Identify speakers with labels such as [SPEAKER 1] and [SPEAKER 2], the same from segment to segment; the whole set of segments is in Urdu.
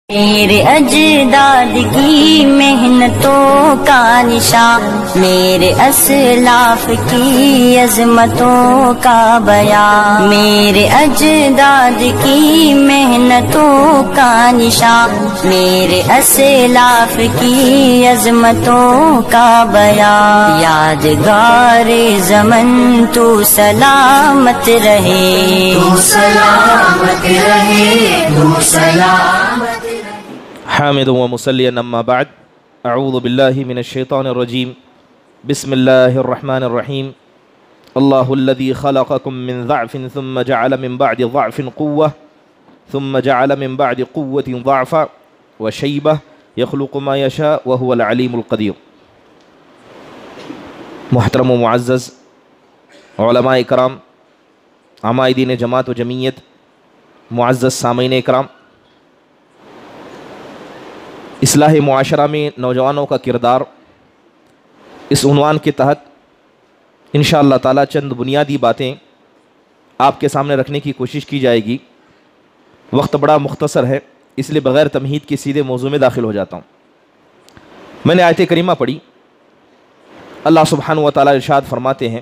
[SPEAKER 1] میرے اجداد کی محنتوں کا نشان، میرے اسلاف کی عظمتوں کا بیان، میرے اجداد کی محنتوں کا نشان، میرے اسلاف کی عظمتوں کا بیان، یادگار زمن تو سلامت رہے، تو سلامت رہے، تو سلامت رہے۔
[SPEAKER 2] حامد و مصلیا اما بعد، اعوذ باللہ من الشیطان الرجیم، بسم اللہ الرحمن الرحیم۔ اللہ الذی خلقکم من ضعف ثم جعل من بعد ضعف قوة ثم جعل من بعد قوة ضعفا وشیبہ یخلق ما یشاء وهو العلیم القدیر۔ محترم و معزز علماء کرام، عمائدین جماعت و جمعیت، معزز سامعین اکرام، اصلاح معاشرہ میں نوجوانوں کا کردار، اس عنوان کے تحت انشاءاللہ تعالی چند بنیادی باتیں آپ کے سامنے رکھنے کی کوشش کی جائے گی۔ وقت بڑا مختصر ہے، اس لیے بغیر تمہید کے سیدھے موضوع میں داخل ہو جاتا ہوں۔ میں نے آیت کریمہ پڑھی، اللہ سبحانہ و تعالی ارشاد فرماتے ہیں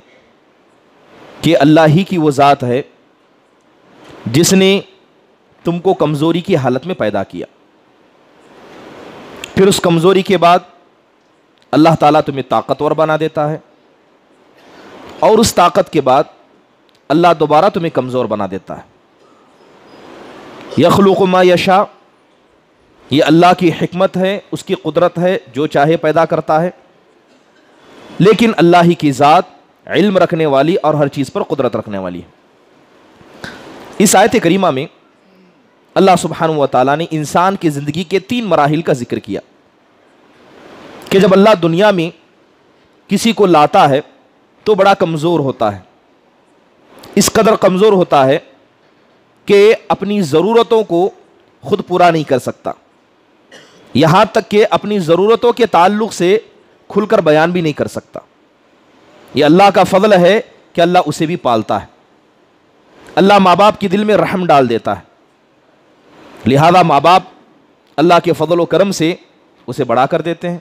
[SPEAKER 2] کہ اللہ ہی کی وہ ذات ہے جس نے تم کو کمزوری کی حالت میں پیدا کیا، پھر اس کمزوری کے بعد اللہ تعالیٰ تمہیں طاقتور بنا دیتا ہے، اور اس طاقت کے بعد اللہ دوبارہ تمہیں کمزور بنا دیتا ہے۔ یخلق ما یشاء، یہ اللہ کی حکمت ہے، اس کی قدرت ہے، جو چاہے پیدا کرتا ہے، لیکن اللہ ہی کی ذات علم رکھنے والی اور ہر چیز پر قدرت رکھنے والی ہے۔ اس آیت کریمہ میں اللہ سبحانہ و تعالیٰ نے انسان کی زندگی کے 3 مراحل کا ذکر کیا کہ جب اللہ دنیا میں کسی کو لاتا ہے تو بڑا کمزور ہوتا ہے، اس قدر کمزور ہوتا ہے کہ اپنی ضرورتوں کو خود پورا نہیں کر سکتا، یہاں تک کہ اپنی ضرورتوں کے تعلق سے کھل کر بیان بھی نہیں کر سکتا۔ یہ اللہ کا فضل ہے کہ اللہ اسے بھی پالتا ہے، اللہ ماں باپ کے دل میں رحم ڈال دیتا ہے، لہذا ماں باپ اللہ کے فضل و کرم سے اسے بڑا کر دیتے ہیں۔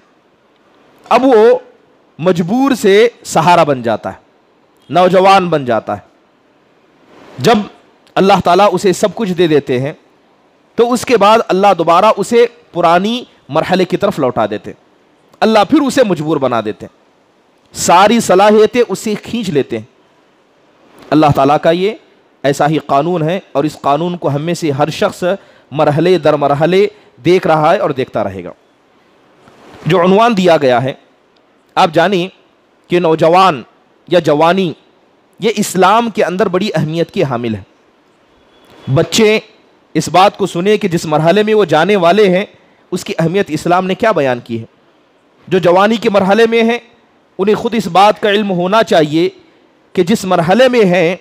[SPEAKER 2] اب وہ مجبور سے سہارا بن جاتا ہے، نوجوان بن جاتا ہے۔ جب اللہ تعالیٰ اسے سب کچھ دے دیتے ہیں تو اس کے بعد اللہ دوبارہ اسے پرانی مرحلے کی طرف لوٹا دیتے ہیں، اللہ پھر اسے مجبور بنا دیتے ہیں، ساری صلاحیتیں اس سے کھینچ لیتے ہیں۔ اللہ تعالیٰ کا یہ ایسا ہی قانون ہے، اور اس قانون کو ہم میں سے ہر شخص مرحلے در مرحلے دیکھ رہا ہے اور دیکھتا رہے گا۔ جو عنوان دیا گیا ہے، آپ جانیں کہ نوجوان یا جوانی یہ اسلام کے اندر بڑی اہمیت کی حامل ہے۔ بچے اس بات کو سنیں کہ جس مرحلے میں وہ جانے والے ہیں اس کی اہمیت اسلام نے کیا بیان کی ہے۔ جو جوانی کے مرحلے میں ہیں انہیں خود اس بات کا علم ہونا چاہیے کہ جس مرحلے میں ہیں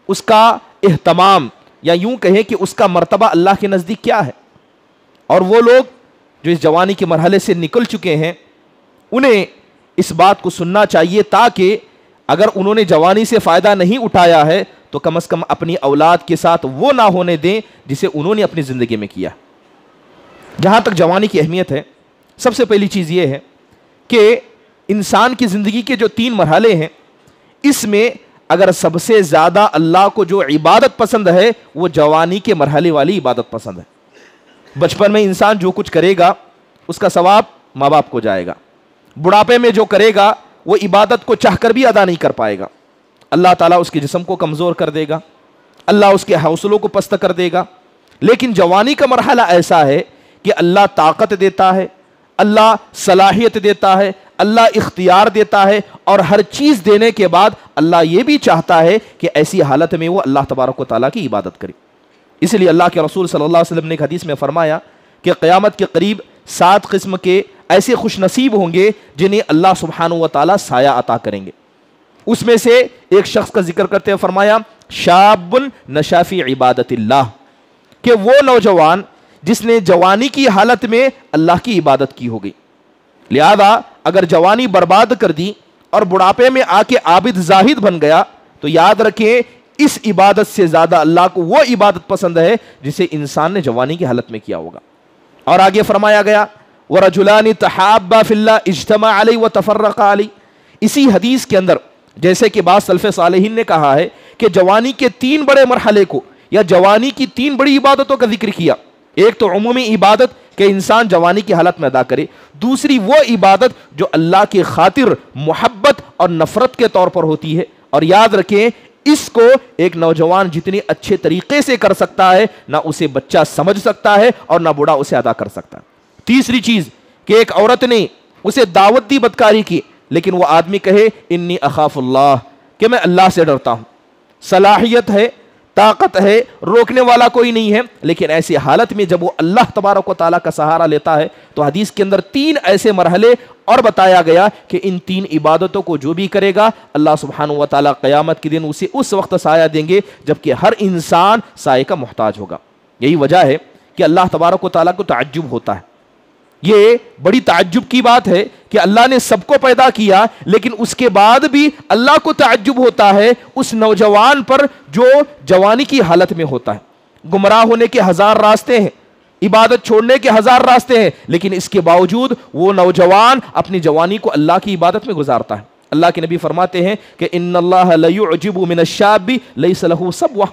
[SPEAKER 2] اس کا اہتمام، یا یوں کہیں کہ اس کا مرتبہ اللہ کے نزدیک کیا ہے، اور وہ لوگ جو اس جوانی کے مرحلے سے نکل چکے ہیں انہیں اس بات کو سننا چاہیے، تاکہ اگر انہوں نے جوانی سے فائدہ نہیں اٹھایا ہے تو کم از کم اپنی اولاد کے ساتھ وہ نہ ہونے دیں جسے انہوں نے اپنی زندگی میں کیا۔ جہاں تک جوانی کی اہمیت ہے، سب سے پہلی چیز یہ ہے کہ انسان کی زندگی کے جو 3 مرحلے ہیں، اس میں اگر سب سے زیادہ اللہ کو جو عبادت پسند ہے وہ جوانی کے مرحلے والی عبادت پسند ہے۔ بچپن میں انسان جو کچھ کرے گا اس کا ثواب ماں باپ کو جائے گا، بڑھاپے میں جو کرے گا وہ عبادت کو چاہ کر بھی ادا نہیں کر پائے گا، اللہ تعالیٰ اس کے جسم کو کمزور کر دے گا، اللہ اس کے حوصلوں کو پست کر دے گا۔ لیکن جوانی کا مرحلہ ایسا ہے کہ اللہ طاقت دیتا ہے، اللہ صلاحیت دیتا ہے، اللہ اختیار دیتا ہے، اور ہر چیز دینے کے بعد اللہ یہ بھی چاہتا ہے کہ ایسی حالت میں وہ اللہ تبارک و تعالیٰ کی عبادت کرے۔ اس لیے اللہ کے رسول صلی اللہ علیہ وسلم نے ایک حدیث میں فرمایا کہ قیامت کے قریب 7 قسم کے ایسے خوش نصیب ہوں گے جنہیں اللہ سبحانہ و تعالیٰ سایہ عطا کریں گے۔ اس میں سے ایک شخص کا ذکر کرتے ہوئے فرمایا شاب نشا فی عبادت اللہ، کہ وہ نوجوان جس نے جوانی کی حالت میں اللہ کی عبادت کی ہوگی۔ لہذا اگر جوانی برباد کر دی اور بڑھاپے میں آ کے عابد زاہد بن گیا تو یاد رکھیں اس عبادت سے زیادہ اللہ کو وہ عبادت پسند ہے جسے انسان نے جوانی کی حالت میں کیا ہوگا۔ اور آگے فرمایا گیا وَرَجُلَانِ تَحَابَّا فِي اللَّهِ اجْتَمَعَ عَلَيْهِ وَتَفَرَّقَ عَلَيْهِ۔ اسی حدیث کے اندر جیسے کہ بعض سلف صالحین نے کہا ہے کہ جوانی کے 3 بڑے مرحلے کو یا جوانی کی 3 بڑی عبادتوں کا ذکر کیا۔ ایک تو عمومی عبادت کہ انسان جوانی کی حالت میں ادا کرے، دوسری وہ عبادت جو اللہ کی خاطر محبت اور نفرت کے طور پر ہوتی ہے، اور یاد رکھیں اس کو ایک نوجوان جتنی اچھے طریقے سے کر سکتا ہے نہ اسے بچہ سمجھ سکتا ہے اور نہ بوڑھا اسے ادا کر سکتا ہے۔ تیسری چیز کہ ایک عورت نے اسے دعوت دی بدکاری کی، لیکن وہ آدمی کہے انی اخاف اللہ، کہ میں اللہ سے ڈرتا ہوں، صلاحیت ہے، طاقت ہے، روکنے والا کوئی نہیں ہے، لیکن ایسی حالت میں جب وہ اللہ تبارک و تعالیٰ کا سہارا لیتا ہے تو حدیث کے اندر 3 ایسے مرحلے اور بتایا گیا کہ ان 3 عبادتوں کو جو بھی کرے گا اللہ سبحانہ و تعالیٰ قیامت کے دن اسے اس وقت سایہ دیں گے جبکہ ہر انسان سایہ کا محتاج ہوگا۔ یہی وجہ ہے کہ اللہ تبارک و تعالیٰ کو تعجب ہوتا ہے، یہ بڑی تعجب کی بات ہے کہ اللہ نے سب کو پیدا کیا لیکن اس کے بعد بھی اللہ کو تعجب ہوتا ہے اس نوجوان پر جو جوانی کی حالت میں ہوتا ہے۔ گمراہ ہونے کے 1000 راستے ہیں، عبادت چھوڑنے کے 1000 راستے ہیں، لیکن اس کے باوجود وہ نوجوان اپنی جوانی کو اللہ کی عبادت میں گزارتا ہے۔ اللہ کے نبی فرماتے ہیں کہ ان اللہ لیعجب من الشاب لیس له صبوہ،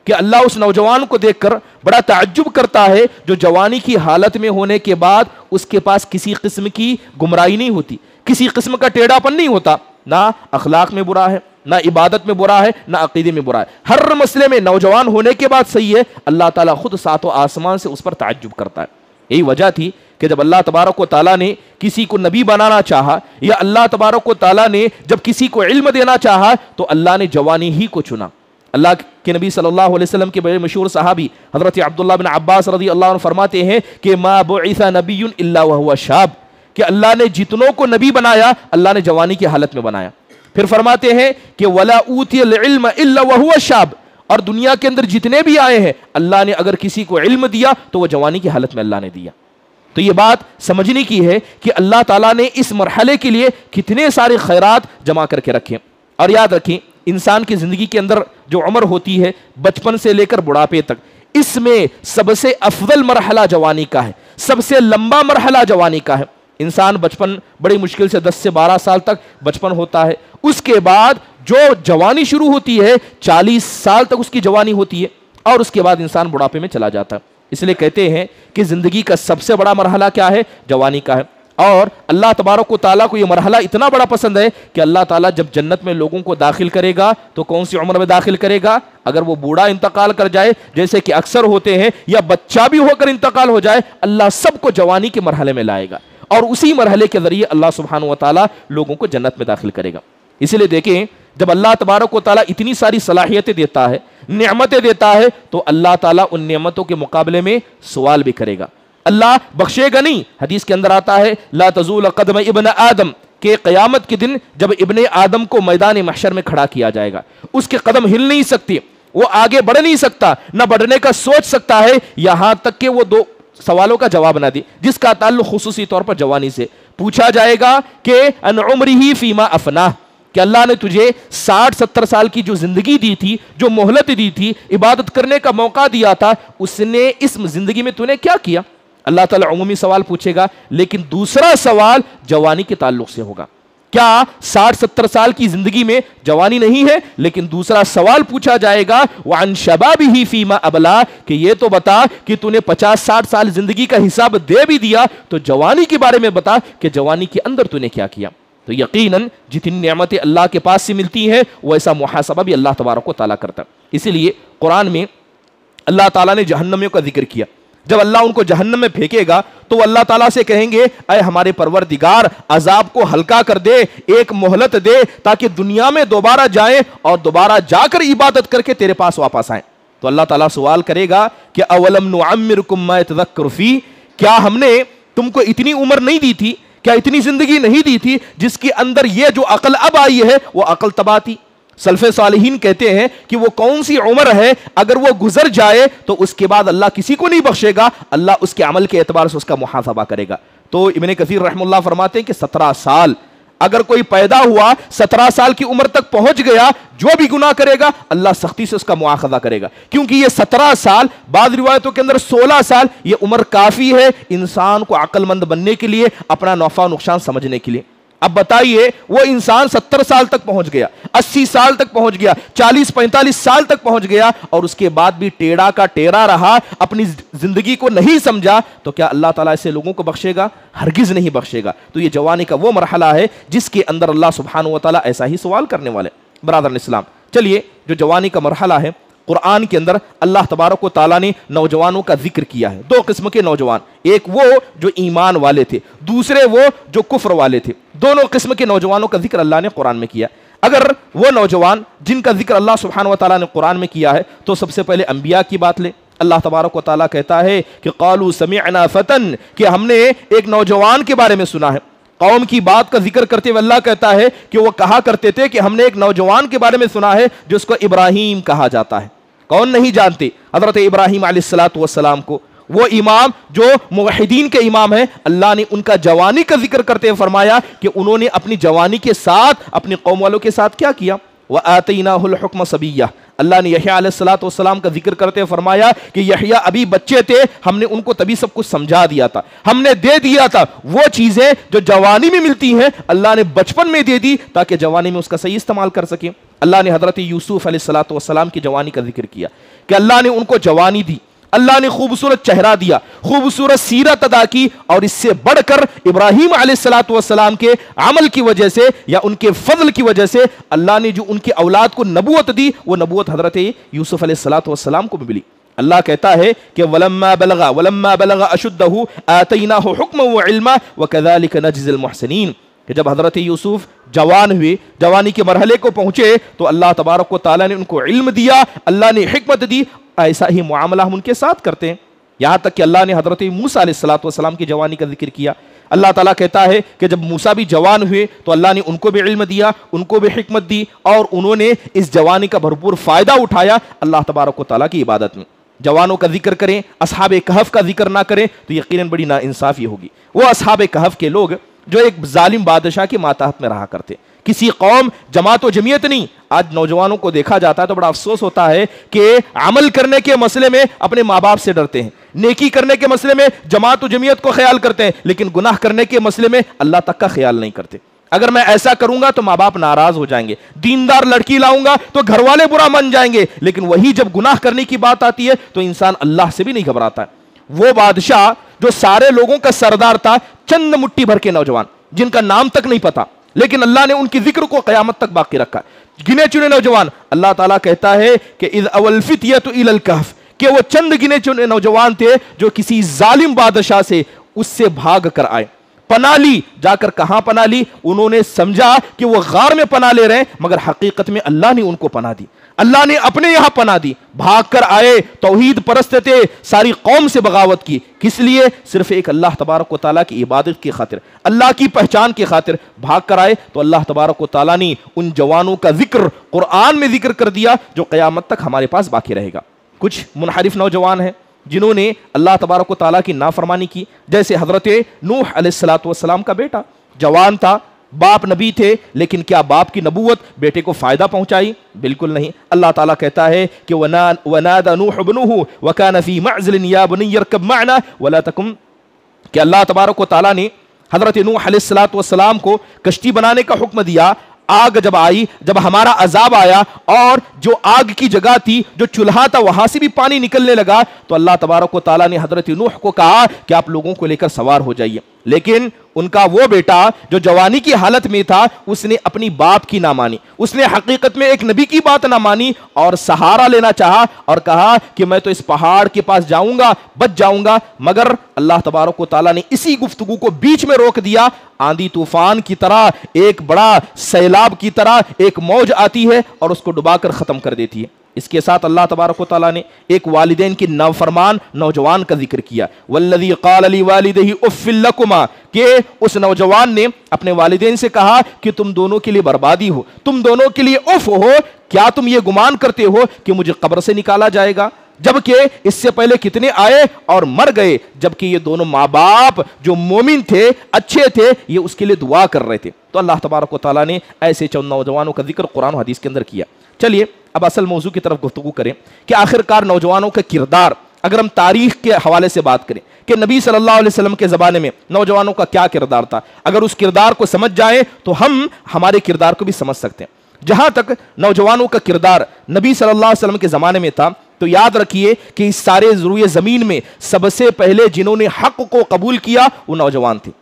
[SPEAKER 2] کہ اللہ اس نوجوان کو دیکھ کر بڑا تعجب کرتا ہے جو جوانی کی حالت میں ہونے کے بعد اس کے پاس کسی قسم کی گمراہی نہیں ہوتی، کسی قسم کا ٹیڑھا پن نہیں ہوتا، نہ اخلاق میں برا ہے، نہ عبادت میں برا ہے، نہ عقیدے میں برا ہے، ہر مسئلے میں نوجوان ہونے کے بعد صحیح ہے، اللہ تعالیٰ خود 7 آسمان سے اس پر تعجب کرتا ہے۔ یہی وجہ تھی کہ جب اللہ تبارک و تعالیٰ نے کسی کو نبی بنانا چاہا یا اللہ تبارک و تعالیٰ نے جب کسی کو علم دینا چاہا تو اللہ نے جوانی ہی کو چنا۔ اللہ کے نبی صلی اللہ علیہ وسلم کے بڑے مشہور صحابی حضرت عبداللہ بن عباس رضی اللہ عنہ فرماتے ہیں کہ ما بعث نبی الا وهو شاب، کہ اللہ نے جتنوں کو نبی بنایا اللہ نے جوانی کی حالت میں بنایا۔ پھر فرماتے ہیں کہ ولا اوتی العلم الا وهو شاب، اور دنیا کے اندر جتنے بھی آئے ہیں اللہ نے اگر کسی کو علم دیا تو وہ جوانی کی حالت میں اللہ نے دیا۔ تو یہ بات سمجھنے کی ہے کہ اللہ تعالیٰ نے اس مرحلے کے لیے کتنے سارے خیرات جمع کر کے رکھے۔ اور یاد رکھیں انسان کی زندگی کے اندر جو عمر ہوتی ہے بچپن سے لے کر بڑھاپے تک، اس میں سب سے افضل مرحلہ جوانی کا ہے، سب سے لمبا مرحلہ جوانی کا ہے۔ انسان بچپن بڑی مشکل سے 10 سے 12 سال تک بچپن ہوتا ہے، اس کے بعد جو جوانی شروع ہوتی ہے 40 سال تک اس کی جوانی ہوتی ہے، اور اس کے بعد انسان بڑھاپے میں چلا جاتا ہے۔ اس لیے کہتے ہیں کہ زندگی کا سب سے بڑا مرحلہ کیا ہے؟ جوانی کا ہے۔ اور اللہ تبارک و تعالیٰ کو یہ مرحلہ اتنا بڑا پسند ہے کہ اللہ تعالیٰ جب جنت میں لوگوں کو داخل کرے گا تو کون سی عمر میں داخل کرے گا؟ اگر وہ بوڑھا انتقال کر جائے جیسے کہ اکثر ہوتے ہیں، یا بچہ بھی ہو کر انتقال ہو جائے، اللہ سب کو جوانی کے مرحلے میں لائے گا اور اسی مرحلے کے ذریعے اللہ سبحانہ و تعالیٰ لوگوں کو جنت میں داخل کرے گا۔ اسی لیے دیکھیں جب اللہ تبارک و تعالیٰ اتنی ساری صلاحیتیں دیتا ہے، نعمتیں دیتا ہے، تو اللہ تعالیٰ ان نعمتوں کے مقابلے میں سوال بھی کرے گا۔ اللہ بخشے گا نہیں۔ حدیث کے اندر آتا ہے لا تزول قدم ابن آدم، کہ قیامت کے دن جب ابن آدم کو میدان محشر میں کھڑا کیا جائے گا اس کے قدم ہل نہیں سکتی، وہ آگے بڑھ نہیں سکتا، نہ بڑھنے کا سوچ سکتا ہے، یہاں تک کہ وہ 2 سوالوں کا جواب نہ دے جس کا تعلق خصوصی طور پر جوانی سے۔ پوچھا جائے گا کہ ان عمرہ فیما افناہ، کہ اللہ نے تجھے 60-70 سال کی جو زندگی دی تھی، جو مہلت دی تھی، عبادت کرنے کا موقع دیا تھا، اس نے اس زندگی میں تو نے کیا کیا؟ اللہ تعالیٰ عمومی سوال پوچھے گا، لیکن دوسرا سوال جوانی کے تعلق سے ہوگا۔ کیا 60-70 سال کی زندگی میں جوانی نہیں ہے؟ لیکن دوسرا سوال پوچھا جائے گا وَعَنْ شَبَابِهِ فِي مَا أَبْلَى، کہ یہ تو بتا کہ تو نے 50-60 سال زندگی کا حساب دے بھی دیا، تو جوانی کے بارے میں بتا کہ جوانی کے اندر تو نے کیا کیا۔ تو یقیناً جتنی نعمتیں اللہ کے پاس سے ملتی ہیں ویسا محاسبہ بھی اللہ تبارک و تعالیٰ کرتا ہے۔ اسی لیے قرآن میں اللہ تعالیٰ نے جہنمیوں کا ذکر کیا۔ جب اللہ ان کو جہنم میں پھینکے گا تو وہ اللہ تعالیٰ سے کہیں گے اے ہمارے پروردگار عذاب کو ہلکا کر دے، ایک مہلت دے تاکہ دنیا میں دوبارہ جائیں اور دوبارہ جا کر عبادت کر کے تیرے پاس واپس آئیں۔ تو اللہ تعالیٰ سوال کرے گا کہ اولم نعمرکم ما یتذکر فی، کیا ہم نے تم کو اتنی عمر نہیں دی تھی، کیا اتنی زندگی نہیں دی تھی جس کے اندر یہ جو عقل اب آئی ہے وہ عقل تباہ تھی؟ سلف صالحین کہتے ہیں کہ وہ کون سی عمر ہے اگر وہ گزر جائے تو اس کے بعد اللہ کسی کو نہیں بخشے گا، اللہ اس کے عمل کے اعتبار سے اس کا محاسبہ کرے گا۔ تو ابن کثیر رحم اللہ فرماتے ہیں کہ 17 سال اگر کوئی پیدا ہوا 17 سال کی عمر تک پہنچ گیا، جو بھی گناہ کرے گا اللہ سختی سے اس کا مواخذہ کرے گا، کیونکہ یہ 17 سال، بعض روایتوں کے اندر 16 سال، یہ عمر کافی ہے انسان کو عقل مند بننے کے لیے، اپنا نفع و نقصان سمجھنے کے لیے۔ اب بتائیے وہ انسان 70 سال تک پہنچ گیا، 80 سال تک پہنچ گیا، 40-45 سال تک پہنچ گیا، اور اس کے بعد بھی ٹیڑھا کا ٹیڑھا رہا، اپنی زندگی کو نہیں سمجھا، تو کیا اللہ تعالیٰ ایسے لوگوں کو بخشے گا؟ ہرگز نہیں بخشے گا۔ تو یہ جوانی کا وہ مرحلہ ہے جس کے اندر اللہ سبحانہ و تعالیٰ ایسا ہی سوال کرنے والے۔ برادران اسلام، چلیے جو جوانی کا مرحلہ ہے، قرآن کے اندر اللہ تبارک و تعالیٰ نے نوجوانوں کا ذکر کیا ہے۔ 2 قسم کے نوجوان، ایک وہ جو ایمان والے تھے، دوسرے وہ جو کفر والے تھے۔ دونوں قسم کے نوجوانوں کا ذکر اللہ نے قرآن میں کیا۔ اگر وہ نوجوان جن کا ذکر اللہ سبحانہ و تعالیٰ نے قرآن میں کیا ہے تو سب سے پہلے انبیاء کی بات لیں۔ اللہ تبارک و تعالیٰ کہتا ہے کہ قالوا سمعنا فتن، کہ ہم نے ایک نوجوان کے بارے میں سنا ہے۔ قوم کی بات کا ذکر کرتے ہوئے اللہ کہتا ہے کہ وہ کہا کرتے تھے کہ ہم نے ایک نوجوان کے بارے میں سنا ہے جس کو ابراہیم کہا جاتا ہے۔ کون نہیں جانتے حضرت ابراہیم علیہ السلام کو، وہ امام جو موحدین کے امام ہیں۔ اللہ نے ان کا جوانی کا ذکر کرتے ہوئے فرمایا کہ انہوں نے اپنی جوانی کے ساتھ اپنی قوم والوں کے ساتھ کیا کیا؟ وَآتَيْنَاهُ الْحُكْمَ صَبِيًّا، اللہ نے یحییٰ علیہ السلام کا ذکر کرتے ہوئے فرمایا کہ یحییٰ ابھی بچے تھے، ہم نے ان کو تبھی سب کچھ سمجھا دیا تھا، ہم نے دے دیا تھا وہ چیزیں جو جوانی میں ملتی ہیں، اللہ نے بچپن میں دے دی تاکہ جوانی میں اس کا صحیح استعمال کر سکیں۔ اللہ نے حضرت یوسف علیہ السلام کی جوانی کا ذکر کیا کہ اللہ نے ان کو جوانی دی، اللہ نے خوبصورت چہرہ دیا، خوبصورت سیرت ادا کی، اور اس سے بڑھ کر ابراہیم علیہ السلام کے عمل کی وجہ سے یا ان کے فضل کی وجہ سے اللہ نے جو ان کی اولاد کو نبوت دی، وہ نبوت حضرت یوسف علیہ السلام کو بھی ملی۔ اللہ کہتا ہے کہ وَلَمَّا بَلَغَ أَشُدَّهُ آتَيْنَاهُ حُكْمًا وَعِلْمًا وَكَذَلِكَ نَجْزِي الْمُحْسِنِينَ، کہ جب حضرت یوسف جوان ہوئے، جوانی کے مرحلے کو پہنچے، تو اللہ تبارک و تعالیٰ نے ان کو علم دیا، اللہ نے حکمت دی۔ ایسا ہی معاملہ ہم ان کے ساتھ کرتے ہیں، یہاں تک کہ اللہ نے حضرت موسیٰ علیہ السلام کی جوانی کا ذکر کیا۔ اللہ تعالیٰ کہتا ہے کہ جب موسیٰ بھی جوان ہوئے تو اللہ نے ان کو بھی علم دیا، ان کو بھی حکمت دی، اور انہوں نے اس جوانی کا بھرپور فائدہ اٹھایا اللہ تبارک و تعالیٰ کی عبادت میں۔ جوانوں کا ذکر کریں، اصحاب کہف کا ذکر نہ کریں تو یقیناً بڑی ناانصافی ہوگی۔ وہ اصحاب کہف کے لوگ جو ایک ظالم بادشاہ کے ماتحت میں رہا کرتے، کسی قوم جماعت و جمعیت نہیں۔ آج نوجوانوں کو دیکھا جاتا ہے تو بڑا افسوس ہوتا ہے کہ عمل کرنے کے مسئلے میں اپنے ماں باپ سے ڈرتے ہیں، نیکی کرنے کے مسئلے میں جماعت و جمعیت کو خیال کرتے ہیں، لیکن گناہ کرنے کے مسئلے میں اللہ تک کا خیال نہیں کرتے۔ اگر میں ایسا کروں گا تو ماں باپ ناراض ہو جائیں گے، دیندار لڑکی لاؤں گا تو گھر والے برا مان جائیں گے، لیکن وہی جب گناہ کرنے کی بات آتی ہے تو انسان اللہ سے بھی نہیں گھبراتا ہے۔ وہ بادشاہ جو سارے لوگوں کا سردار تھا، چند مٹھی بھر کے نوجوان جن کا نام تک نہیں پتا، لیکن اللہ نے ان کی ذکر کو قیامت تک باقی رکھا، گنے چنے نوجوان۔ اللہ تعالیٰ کہتا ہے کہ اذ اول الفتیۃ الی الکہف، کہ وہ چند گنے چنے نوجوان تھے جو کسی ظالم بادشاہ سے اس سے بھاگ کر آئے، پناہ لی۔ جا کر کہاں پناہ لی؟ انہوں نے سمجھا کہ وہ غار میں پناہ لے رہے ہیں، مگر حقیقت میں اللہ نے ان کو پناہ دی، اللہ نے اپنے یہاں پناہ دی۔ بھاگ کر آئے، توحید پرست تھے، ساری قوم سے بغاوت کی، کس لیے؟ صرف ایک اللہ تبارک و تعالیٰ کی عبادت کی خاطر، اللہ کی پہچان کی خاطر بھاگ کر آئے۔ تو اللہ تبارک و تعالیٰ نے ان جوانوں کا ذکر قرآن میں ذکر کر دیا جو قیامت تک ہمارے پاس باقی رہے گا۔ کچھ منحرف نوجوان ہیں جنہوں نے اللہ تبارک و تعالیٰ کی نافرمانی کی، جیسے حضرت نوح علیہ السلام کا بیٹا جوان تھا، باپ نبی تھے، لیکن کیا باپ کی نبوت بیٹے کو فائدہ پہنچائی؟ بالکل نہیں۔ اللہ تعالیٰ کہتا ہے کہ وَنَادَى نُوحُ ابْنَهُ وَكَانَ فِي مَعْزِلٍ يَا بُنَيَّ ارْكَبْ مَعَنَا وَلَا تَكُن، کہ اللہ تبارک و تعالیٰ نے حضرت نوح علیہ السلام کو کشتی بنانے کا حکم دیا۔ آگ جب آئی، جب ہمارا عذاب آیا اور جو آگ کی جگہ تھی، جو چولہا تھا، وہاں سے بھی پانی نکلنے لگا، تو اللہ تبارک و تعالیٰ نے حضرت نوح کو کہا کہ آپ لوگوں کو لے کر سوار ہو جائیے، لیکن ان کا وہ بیٹا جو جوانی کی حالت میں تھا، اس نے اپنی باپ کی نہ مانی، اس نے حقیقت میں ایک نبی کی بات نہ مانی اور سہارا لینا چاہا اور کہا کہ میں تو اس پہاڑ کے پاس جاؤں گا، بچ جاؤں گا، مگر اللہ تبارک و تعالیٰ نے اسی گفتگو کو بیچ میں روک دیا۔ آندھی طوفان کی طرح، ایک بڑا سیلاب کی طرح ایک موج آتی ہے اور اس کو ڈبا کر ختم کر دیتی ہے۔ اس کے ساتھ اللہ تبارک و تعالیٰ نے ایک والدین کی نافرمان نوجوان کا ذکر کیا، والذی قال لوالدہ اف لکما، کہ اس نوجوان نے اپنے والدین سے کہا کہ تم دونوں کے لیے بربادی ہو، تم دونوں کے لیے اف ہو، کیا تم یہ گمان کرتے ہو کہ مجھے قبر سے نکالا جائے گا؟ جبکہ اس سے پہلے کتنے آئے اور مر گئے، جبکہ یہ دونوں ماں باپ جو مومن تھے، اچھے تھے، یہ اس کے لیے دعا کر رہے تھے۔ تو اللہ تبارک و تعالیٰ نے ایسے چند نوجوانوں کا ذکر قرآن و حدیث کے اندر کیا۔ چلیے اب اصل موضوع کی طرف گفتگو کریں کہ آخرکار نوجوانوں کا کردار، اگر ہم تاریخ کے حوالے سے بات کریں کہ نبی صلی اللہ علیہ وسلم کے زمانے میں نوجوانوں کا کیا کردار تھا، اگر اس کردار کو سمجھ جائیں تو ہم ہمارے کردار کو بھی سمجھ سکتے ہیں۔ جہاں تک نوجوانوں کا کردار نبی صلی اللہ علیہ وسلم کے زمانے میں تھا، تو یاد رکھیے کہ اس سارے روئے زمین میں سب سے پہلے جنہوں نے حق کو قبول کیا وہ نوجوان تھے۔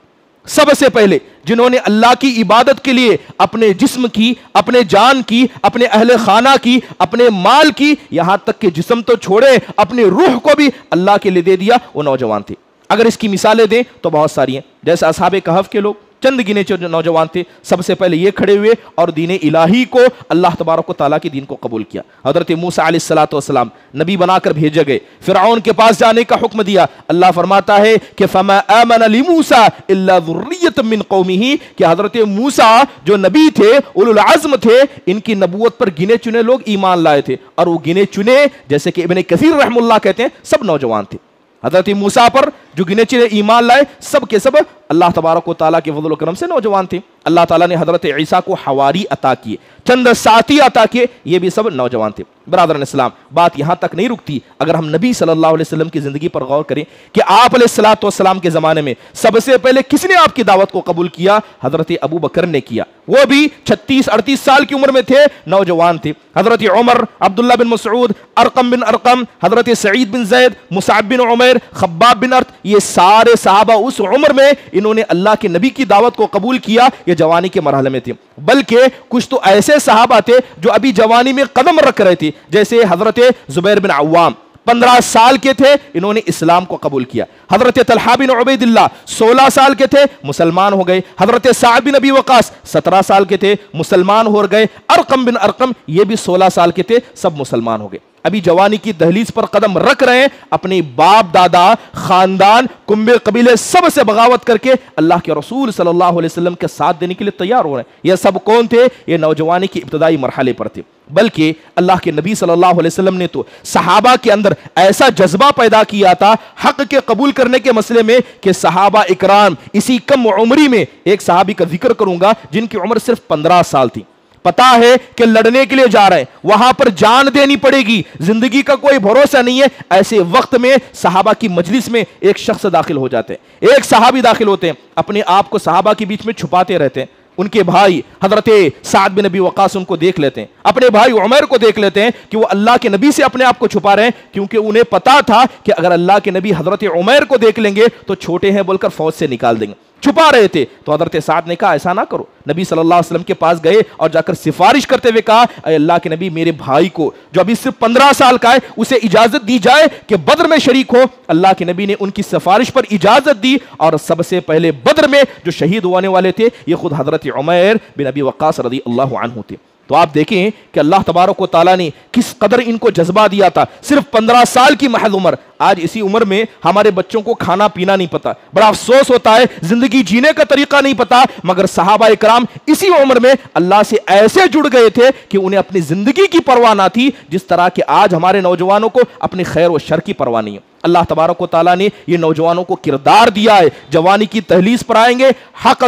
[SPEAKER 2] سب سے پہلے جنہوں نے اللہ کی عبادت کے لیے اپنے جسم کی، اپنے جان کی، اپنے اہل خانہ کی، اپنے مال کی، یہاں تک کہ جسم تو چھوڑے اپنے روح کو بھی اللہ کے لیے دے دیا، وہ نوجوان تھے۔ اگر اس کی مثالیں دیں تو بہت ساری ہیں، جیسے اصحاب کہف کے لوگ، چند گنے جو نوجوان تھے، سب سے پہلے یہ کھڑے ہوئے اور دین الہی کو، اللہ تبارک و تعالیٰ کی دین کو قبول کیا۔ حضرت موسیٰ علیہ السلام نبی بنا کر بھیجے گئے، فرعون کے پاس جانے کا حکم دیا۔ اللہ فرماتا ہے کہ فَمَا آمَنَ لِمُوسَىٰ إِلَّا ذُرِّيَّةٌ مِّن قَوْمِهِ، کہ حضرت موسیٰ جو نبی تھے، اولو العزم تھے، ان کی نبوت پر گنے چنے لوگ ایمان لائے تھے، اور وہ گنے چنے جیسے کہ ابن کثیر رحم اللہ کہتے ہیں سب نوجوان تھے۔ حضرت موسیٰ پر جو گنے چنے ایمان لائے سب کے سب اللہ تبارک و تعالیٰ کے فضل و کرم سے نوجوان تھے۔ اللہ تعالیٰ نے حضرت عیسیٰ کو حواری عطا کیے، چند ساتھی عطا کیے، یہ بھی سب نوجوان تھے۔ برادران اسلام، بات یہاں تک نہیں رکتی، اگر ہم نبی صلی اللہ علیہ وسلم کی زندگی پر غور کریں کہ آپ علیہ السلام کے زمانے میں سب سے پہلے کس نے آپ کی دعوت کو قبول کیا؟ حضرت ابو بکر نے کیا، وہ بھی 36-38 سال کی عمر میں تھے، نوجوان تھے۔ حضرت عمر، عبداللہ بن مسعود، ارقم بن ارقم، حضرت سعید بن زید، مصعب بن عمیر، خباب بن ارت، یہ سارے صحابہ اس عمر میں انہوں نے اللہ کے نبی کی دعوت کو قبول کیا، یہ جوانی کے مرحلے میں تھے۔ بلکہ کچھ تو ایسے صحابہ تھے جو ابھی جوانی میں قدم رکھ رہے تھے، جیسے حضرت زبیر بن عوام 15 سال کے تھے، انہوں نے اسلام کو قبول کیا۔ حضرت طلحہ بن عبید اللہ 16 سال کے تھے، مسلمان ہو گئے۔ حضرت سعد بن ابی وقاص 17 سال کے تھے، مسلمان ہو گئے۔ ارقم بن ارقم یہ بھی 16 سال کے تھے، سب مسلمان ہو گئے۔ ابھی جوانی کی دہلیز پر قدم رکھ رہے ہیں، اپنی باپ دادا، خاندان، کنبے قبیلے سب سے بغاوت کر کے اللہ کے رسول صلی اللہ علیہ وسلم کے ساتھ دینے کے لیے تیار ہو رہے ہیں۔ یہ سب کون تھے؟ یہ نوجوانی کی ابتدائی مرحلے پر تھے۔ بلکہ اللہ کے نبی صلی اللہ علیہ وسلم نے تو صحابہ کے اندر ایسا جذبہ پیدا کیا تھا حق کے قبول کرنے کے مسئلے میں کہ صحابہ اکرام اسی کم عمری میں، ایک صحابی کا ذکر کروں گا جن کی عمر صرف 15 سال تھی، پتا ہے کہ لڑنے کے لیے جا رہے ہیں، وہاں پر جان دینی پڑے گی، زندگی کا کوئی بھروسہ نہیں ہے، ایسے وقت میں صحابہ کی مجلس میں ایک شخص داخل ہو جاتے ہیں، ایک صحابی داخل ہوتے ہیں، اپنے آپ کو صحابہ کے بیچ میں چھپاتے رہتے ہیں۔ ان کے بھائی حضرت سعد بن ابی وقاص ان کو دیکھ لیتے ہیں، اپنے بھائی عمر کو دیکھ لیتے ہیں کہ وہ اللہ کے نبی سے اپنے آپ کو چھپا رہے ہیں، کیونکہ انہیں پتا تھا کہ اگر اللہ کے نبی حضرت عمر کو دیکھ لیں گے تو چھوٹے ہیں بول کر فوج سے نکال دیں گے، چھپا رہے تھے۔ تو حضرت سعد نے کہا ایسا نہ کرو، نبی صلی اللہ علیہ وسلم کے پاس گئے اور جا کر سفارش کرتے ہوئے کہا اے اللہ کے نبی، میرے بھائی کو جو ابھی صرف 15 سال کا ہے اسے اجازت دی جائے کہ بدر میں شریک ہو۔ اللہ کے نبی نے ان کی سفارش پر اجازت دی، اور سب سے پہلے بدر میں جو شہید ہونے والے تھے یہ خود حضرت عمر بن ابی وقاص رضی اللہ عنہ تھے۔ تو آپ دیکھیں کہ اللہ تبارک و تعالیٰ نے کس قدر ان کو جذبہ دیا تھا، صرف 15 سال کی محض عمر۔ آج اسی عمر میں ہمارے بچوں کو کھانا پینا نہیں پتا، بڑا افسوس ہوتا ہے، زندگی جینے کا طریقہ نہیں پتا، مگر صحابہ اکرام اسی عمر میں اللہ سے ایسے جڑ گئے تھے کہ انہیں اپنی زندگی کی پرواہ نہ تھی، جس طرح کہ آج ہمارے نوجوانوں کو اپنی خیر و شر کی پرواہ نہیں ہے۔ اللہ تبارک و تعالیٰ نے یہ نوجوانوں کو کردار دیا ہے، جوانی کی تہلیز پر آئیں گے، حق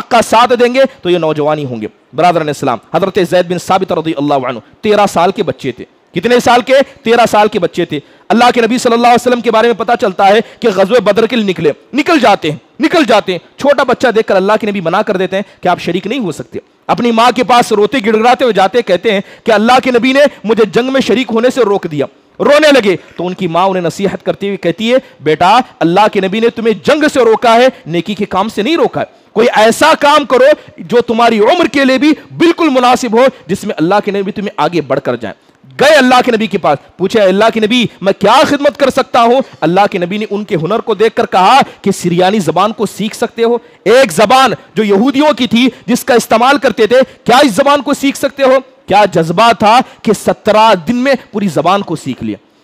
[SPEAKER 2] کا ساتھ دیں گے تو یہ نوجوانی ہوں گے۔ برادران اسلام، حضرت زید بن ثابت رضی اللہ عنہ 13 سال کے بچے تھے۔ کتنے سال کے؟ 13 سال کے بچے تھے۔ اللہ کے نبی صلی اللہ علیہ وسلم کے بارے میں پتا چلتا ہے کہ غزوہ بدر کے لیے نکل جاتے ہیں۔ چھوٹا بچہ دیکھ کر اللہ کے نبی منع کر دیتے ہیں کہ آپ شریک نہیں ہو سکتے۔ اپنی ماں کے پاس روتے گڑگڑاتے ہوئے جاتے، کہتے ہیں کہ اللہ کے نبی نے مجھے جنگ میں شریک ہونے سے روک دیا۔ رونے لگے تو ان کی ماں انہیں نصیحت کرتے ہوئے کہتی ہے بیٹا، اللہ کے نبی نے تمہیں جنگ سے روکا ہے، نیکی کے کام سے نہیں روکا ہے۔ کوئی ایسا کام کرو جو تمہاری عمر کے لیے بھی بالکل مناسب ہو، جس میں اللہ کے نبی تمہیں آگے بڑھ کر جائیں۔ گئے اللہ کے نبی کے پاس، پوچھا اللہ کے نبی میں کیا خدمت کر سکتا ہوں؟ اللہ کے نبی نے ان کے ہنر کو دیکھ کر کہا کہ سریانی زبان کو سیکھ سکتے ہو، ایک زبان جو یہودیوں کی تھی جس کا استعمال کرتے تھے، کیا اس زبان کو سیکھ سکتے ہو؟ کیا جذبہ تھا کہ 17 دن میں پوری زبان کو سیکھ لیا۔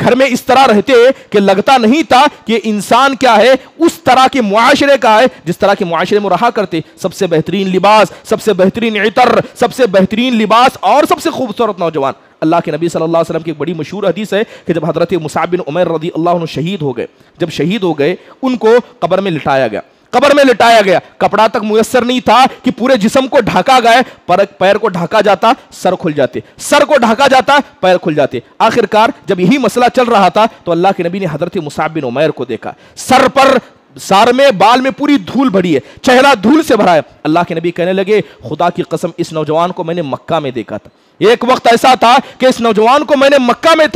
[SPEAKER 2] گھر میں اس طرح رہتے کہ لگتا نہیں تھا کہ انسان کیا ہے اس طرح کے معاشرے کا ہے جس طرح کے معاشرے میں رہا کرتے. سب سے بہترین لباس, سب سے بہترین عطر, سب سے بہترین لباس اور سب سے خوبصورت نوجوان. اللہ کے نبی صلی اللہ علیہ وسلم کی ایک بڑی مشہور حدیث ہے کہ جب حضرت مصعب بن عمیر رضی اللہ عنہ شہید ہو گئے, جب شہید ہو گئے ان کو قبر میں لٹایا گیا. قبر میں لٹایا گیا, کپڑا تک میسر نہیں تھا کہ پورے جسم کو ڈھکا گئے. پیر کو ڈھکا جاتا سر کھل جاتے, سر کو ڈھکا جاتا پیر کھل جاتے. آخر کار جب یہی مسئلہ چل رہا تھا تو اللہ کے نبی نے حضرت مصعب بن عمیر کو دیکھا, سر پر سار میں بال میں پوری دھول بھری ہے, چہرہ دھول سے بھرا ہے. اللہ کے نبی کہنے لگے خدا کی قسم اس نوجوان کو میں نے مکہ میں دیکھا تھا. ایک وقت ایسا تھا کہ اس نوجوان کو میں نے مکہ میں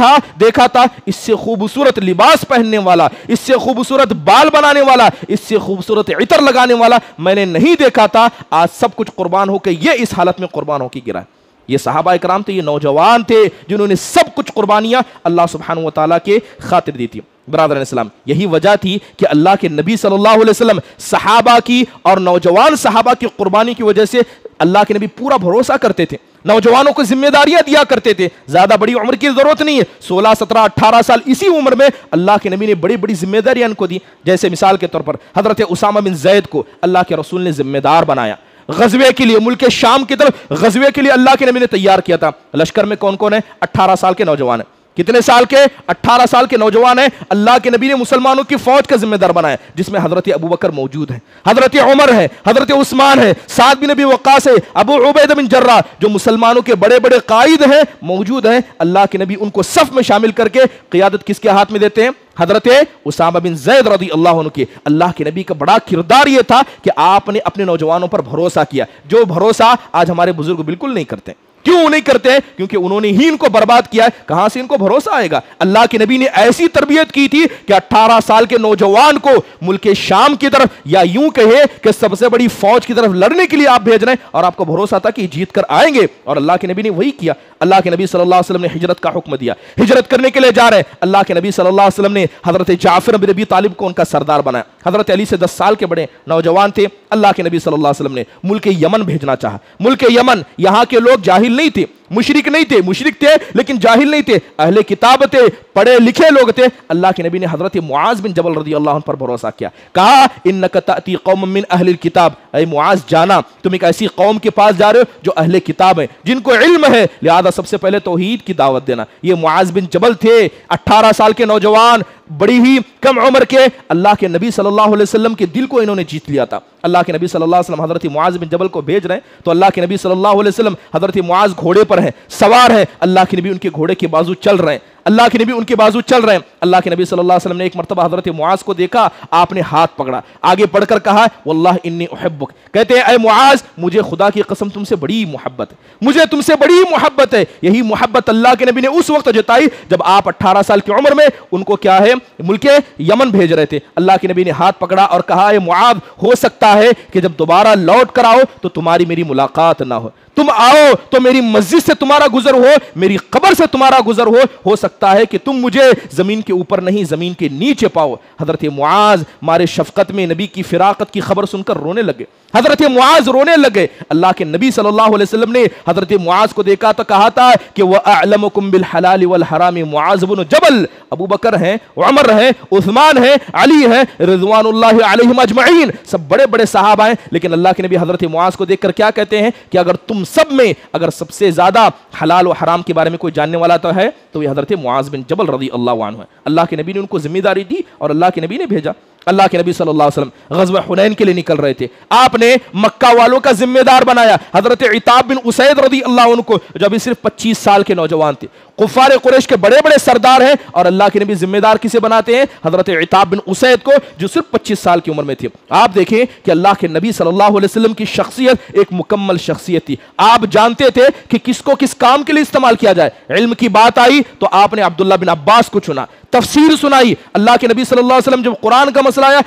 [SPEAKER 2] دیکھا تھا, اس سے خوبصورت لباس پہننے والا, اس سے خوبصورت بال بنانے والا, اس سے خوبصورت عطر لگانے والا میں نے نہیں دیکھا تھا. آج سب کچھ قربان ہو کے یہ اس حالت میں قربان ہو کے گرا ہے. یہ صحابہ اکرام تھے, یہ نوجوان تھے جنہوں نے سب کچھ قربانیاں اللہ سبحانہ و تعالیٰ کے خاطر دی تھی. برادران اسلام, یہی وجہ تھی کہ اللہ کے نبی صلی اللہ علیہ وسلم صحابہ کی اور نوجوان صحابہ کی قربانی کی وجہ سے اللہ کے نبی پورا بھروسہ کرتے تھے. نوجوانوں کو ذمہ داریاں دیا کرتے تھے. زیادہ بڑی عمر کی ضرورت نہیں ہے, 16, 17, 18 سال اسی عمر میں اللہ کے نبی نے بڑی بڑی ذمہ داریاں ان کو دی. جیسے مثال کے طور پر حضرت اسامہ بن زید کو اللہ کے رسول نے ذمہ دار بنایا. غزوے کے لیے ملک شام کی طرف غزوے کے لیے اللہ کے نبی نے تیار کیا تھا. لشکر میں کون کون ہے؟ 18 سال کے نوجوان ہیں. کتنے سال کے؟ 18 سال کے نوجوان ہیں. اللہ کے نبی نے مسلمانوں کی فوج کا ذمہ دار بنایا جس میں حضرت ابوبکر موجود ہیں, حضرت عمر ہے, حضرت عثمان ہے, سعد بن ابی وقاص ہے, ابو عبیدہ بن جراح, جو مسلمانوں کے بڑے بڑے قائد ہیں موجود ہیں. اللہ کے نبی ان کو صف میں شامل کر کے قیادت کس کے ہاتھ میں دیتے ہیں؟ حضرت اسامہ بن زید رضی اللہ عنہ کی. اللہ کے نبی کا بڑا کردار یہ تھا کہ آپ نے اپنے نوجوانوں پر بھروسہ کیا, جو بھروسہ آج ہمارے بزرگ بالکل نہیں کرتے. کیوں نہیں کرتے؟ کیونکہ انہوں نے ہی ان کو برباد کیا ہے. کہاں سے ان کو بھروسہ آئے گا؟ اللہ کے نبی نے ایسی تربیت کی تھی کہ 18 سال کے نوجوان کو ملک شام کی طرف, یا یوں کہے کہ سب سے بڑی فوج کی طرف لڑنے کے لیے آپ بھیج رہے ہیں, اور آپ کو بھروسہ تھا کہ جیت کر آئیں گے. اور اللہ کے نبی نے وہی کیا. اللہ کے نبی صلی اللہ علیہ وسلم نے ہجرت کا حکم دیا, ہجرت کرنے کے لیے جا رہے ہیں. اللہ کے نبی صلی اللہ علیہ وسلم نے حضرت جعفر بن ابی طالب کو ان کا سردار بنایا. حضرت علی سے 10 سال کے بڑے نوجوان تھے. اللہ کے نبی صلی اللہ علیہ وسلم نے ملک یمن بھیجنا چاہا. ملک یمن, یہاں کے لوگ جاہل نہیں تھے, مشرک نہیں تھے, مشرک تھے لیکن جاہل نہیں تھے, اہل کتاب تھے, پڑھے لکھے لوگ تھے. اللہ کے نبی نے حضرت معاذ بن جبل رضی اللہ عنہ پر بھروسہ کیا. کہا انک تأتی قوم من اہل الکتاب, اے معاذ جانا تم ایک ایسی قوم کے پاس جا رہے ہو جو اہل کتاب ہیں, جن کو علم ہے, لہذا سب سے پہلے توحید کی دعوت دینا. یہ معاذ بن جبل تھے, 18 سال کے نوجوان, بڑی ہی کم عمر کے. اللہ کے نبی صلی اللہ علیہ وسلم کے دل کو انہوں نے جیت لیا تھا. اللہ کے نبی صلی اللہ علیہ وسلم حضرت معاذ بن جبل کو بھیج رہے ہیں تو اللہ کے نبی صلی اللہ علیہ وسلم حضرت معاذ گھوڑے پر ہیں, سوار ہیں. اللہ کے نبی ان کے گھوڑے کے بازو چل رہے ہیں, اللہ کے نبی ان کے بازو چل رہے ہیں. اللہ کے نبی صلی اللہ علیہ وسلم نے ایک مرتبہ حضرت معاذ کو دیکھا, آپ نے ہاتھ پکڑا, آگے پڑھ کر کہا واللہ انی احبک, کہتے ہیں اے معاذ مجھے خدا کی قسم تم سے بڑی محبت ہے, مجھے تم سے بڑی محبت ہے. یہی محبت اللہ کے نبی نے اس وقت جتائی جب آپ 18 سال کی عمر میں ان کو کیا ہے ملک یمن بھیج رہے تھے. اللہ کے نبی نے ہاتھ پکڑا اور کہا اے معاذ ہو سکتا ہے کہ جب دوبارہ لوٹ کر آؤ تو تمہاری میری ملاقات نہ تم آؤ تو میری مسجد سے تمہارا گزر ہو, میری قبر سے تمہارا گزر ہو سکتا ہے کہ تم مجھے زمین کے اوپر نہیں زمین کے نیچے پاؤ. حضرت معاذ مارے شفقت میں نبی کی فراقت کی خبر سن کر رونے لگے. حضرت معاذ رونے لگے. اللہ کے نبی صلی اللہ علیہ وسلم نے حضرت معاذ کو دیکھا تو کہا تھا کہ وَأَعْلَمُكُمْ بِالْحَلَالِ وَالْحَرَامِ معاذ بن جبل. ابو بکر ہیں, عمر ہیں, عثمان ہیں, علی ہیں, رضوان اللہ علیہم اجمعین, سب بڑے بڑے صحابہ ہیں. لیکن اللہ کے نبی حضرت معاذ کو دیکھ کر کیا کہتے ہیں کہ اگر تم سب میں اگر سب سے زیادہ حلال و حرام کے بارے میں کوئی جاننے والا تو ہے تو یہ حضرت معاذ بن جبل رضی اللہ عنہ ہے. اللہ کے نبی نے ان کو ذمہ داری دی اور اللہ کے نبی نے بھیجا. اللہ کے نبی صلی اللہ علیہ وسلم غزوہ حنین کے لیے نکل رہے تھے. آپ نے مکہ والوں کا ذمہ دار بنایا حضرت عتاب بن اسید رضی اللہ عنہ کو, جو ابھی صرف 25 سال کے نوجوان تھے. کفار قریش کے بڑے بڑے سردار ہیں اور اللہ کے نبی ذمہ دار کسے بناتے ہیں؟ حضرت عتاب بن اسید کو, جو صرف 25 سال کی عمر میں تھے. آپ دیکھیں کہ اللہ کے نبی صلی اللہ علیہ وسلم کی شخصیت ایک مکمل شخصیت تھی. آپ جانتے تھے کہ کس کو کس کام کے لیے استعمال کیا جائے. علم کی بات آئی تو آپ نے عبداللہ بن عباس کو چنا, تفسیر سنائی. اللہ کے نبی صلی اللہ علیہ وسلم جب قرآن کا مسئلہ آیا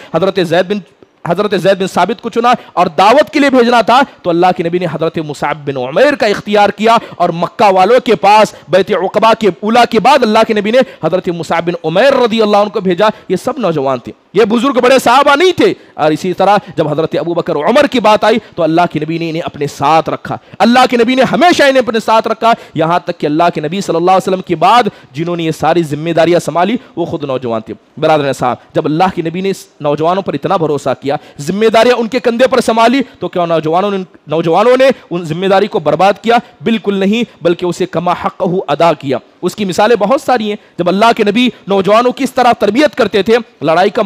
[SPEAKER 2] حضرت زید بن ثابت کو چنا اور دعوت کے لیے بھیجنا تھا تو اللہ کے نبی نے حضرت مصعب بن عمیر کا اختیار کیا اور مکہ والوں کے پاس بیعت عقبہ کے اولیٰ کے بعد اللہ کے نبی نے حضرت مصعب بن عمیر رضی اللہ عنہ کو بھیجا. یہ سب نوجوان تھے, یہ بزرگ بڑے صحابہ نہیں تھے. اور اسی طرح جب حضرت ابوبکر عمر کی بات آئی تو اللہ کے نبی نے انہیں اپنے ساتھ رکھا. اللہ کے نبی نے ہمیشہ انہیں اپنے ساتھ رکھا, یہاں تک کہ اللہ کے نبی صلی اللہ علیہ وسلم کے بعد جنہوں نے یہ ساری ذمہ داریاں سنبھالی وہ خود نوجوان تھے. برادران صاحب, جب اللہ کے نبی نے نوجوانوں پر اتنا بھروسہ کیا, ذمہ داریاں ان کے کندھے پر سنبھالی, تو کیا نوجوانوں نے ان ذمہ داری کو برباد کیا؟ بالکل نہیں, بلکہ اسے کما حقہ ادا کیا. اس کی مثالیں بہت ساری ہیں. جب اللہ کے نبی نوجوانوں کی اس طرح تربیت کرتے تھے, لڑائی کا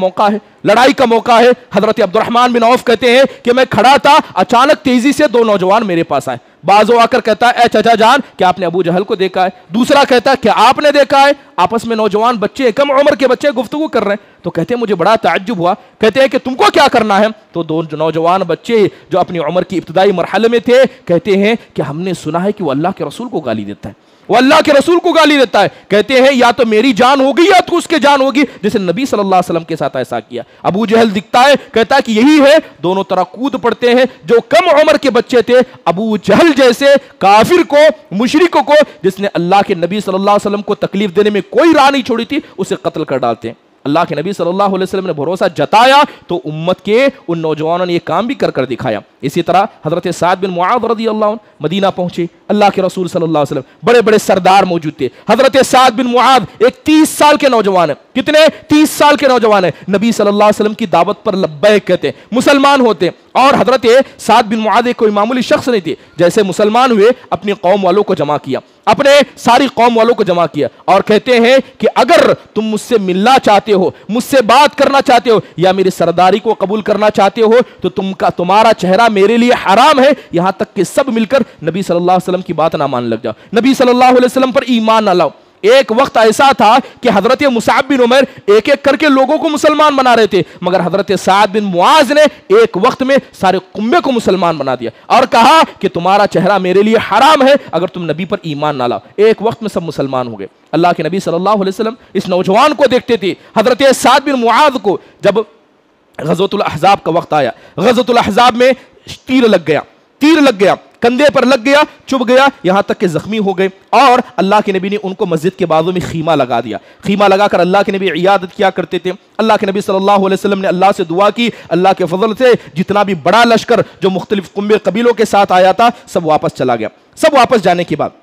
[SPEAKER 2] موقع ہے, حضرت عبد الرحمن بن عوف کہتے ہیں کہ میں کھڑا تھا, اچانک تیزی سے دو نوجوان میرے پاس آئے. بعض آ کر کہتا ہے اے چچا جان کیا آپ نے ابو جہل کو دیکھا ہے؟ دوسرا کہتا ہے کہ آپ نے دیکھا ہے؟ آپس میں نوجوان بچے, کم عمر کے بچے گفتگو کر رہے ہیں. تو کہتے ہیں مجھے بڑا تعجب ہوا. کہتے ہیں کہ تم کو کیا کرنا ہے؟ تو دو نوجوان بچے جو اپنی عمر کی ابتدائی مرحلے میں تھے کہتے ہیں کہ ہم نے سنا ہے کہ وہ اللہ کے رسول کو گالی دیتا ہے, وہ اللہ کے رسول کو گالی دیتا ہے. کہتے ہیں یا تو میری جان ہوگی یا تو اس کے جان ہوگی, جیسے نبی صلی اللہ علیہ وسلم کے ساتھ ایسا کیا. ابو جہل دکھتا ہے, کہتا ہے کہ یہی ہے. دونوں طرح کود پڑتے ہیں. جو کم عمر کے بچے تھے, ابو جہل جیسے کافر کو, مشرک کو, جس نے اللہ کے نبی صلی اللہ علیہ وسلم کو تکلیف دینے میں کوئی راہ نہیں چھوڑی تھی, اسے قتل کر ڈالتے ہیں. اللہ کے نبی صلی اللہ علیہ وسلم نے بھروسہ جتایا تو امت کے ان نوجوانوں نے یہ کام بھی کر دکھایا. اسی طرح حضرت سعد بن معاذ رضی اللہ عنہ مدینہ پہنچے. اللہ کے رسول صلی اللہ علیہ وسلم, بڑے بڑے سردار موجود تھے. حضرت سعد بن معاذ ایک 30 سال کے نوجوان ہیں. کتنے؟ 30 سال کے نوجوان ہیں. نبی صلی اللہ علیہ وسلم کی دعوت پر لبیک کہتے ہیں, مسلمان ہوتے ہیں. اور حضرت سعد بن معاذ ایک کوئی معمولی شخص نہیں تھے. جیسے مسلمان ہوئے اپنی قوم والوں کو جمع کیا, اپنے ساری قوم والوں کو جمع کیا اور کہتے ہیں کہ اگر تم مجھ سے ملنا چاہتے ہو, مجھ سے بات کرنا چاہتے ہو یا میری سرداری کو قبول کرنا چاہتے ہو تو تمہارا چہرہ میرے لیے حرام ہے, یہاں تک کہ سب مل کر نبی صلی اللہ علیہ وسلم کی بات نہ مان لگ جاؤ, نبی صلی اللہ علیہ وسلم پر ایمان نہ لاؤ. ایک وقت ایسا تھا کہ حضرت مصعب بن عمیر ایک ایک کر کے لوگوں کو مسلمان بنا رہے تھے, مگر حضرت سعد بن معاذ نے ایک وقت میں سارے قومے کو مسلمان بنا دیا اور کہا کہ تمہارا چہرہ میرے لیے حرام ہے اگر تم نبی پر ایمان نہ لاؤ. ایک وقت میں سب مسلمان ہو گئے. اللہ کے نبی صلی اللہ علیہ وسلم اس نوجوان کو دیکھتے تھے. حضرت سعد بن معاذ کو جب غزوۃ الاحزاب کا وقت آیا, غزوۃ الاحزاب میں تیر لگ گیا, کندھے پر لگ گیا, چبھ گیا, یہاں تک کہ زخمی ہو گئے. اور اللہ کے نبی نے ان کو مسجد کے بازو میں خیمہ لگا دیا. خیمہ لگا کر اللہ کے نبی عیادت کیا کرتے تھے. اللہ کے نبی صلی اللہ علیہ وسلم نے اللہ سے دعا کی, اللہ کے فضل سے جتنا بھی بڑا لشکر جو مختلف قبیلوں کے ساتھ آیا تھا سب واپس چلا گیا. سب واپس جانے کے بعد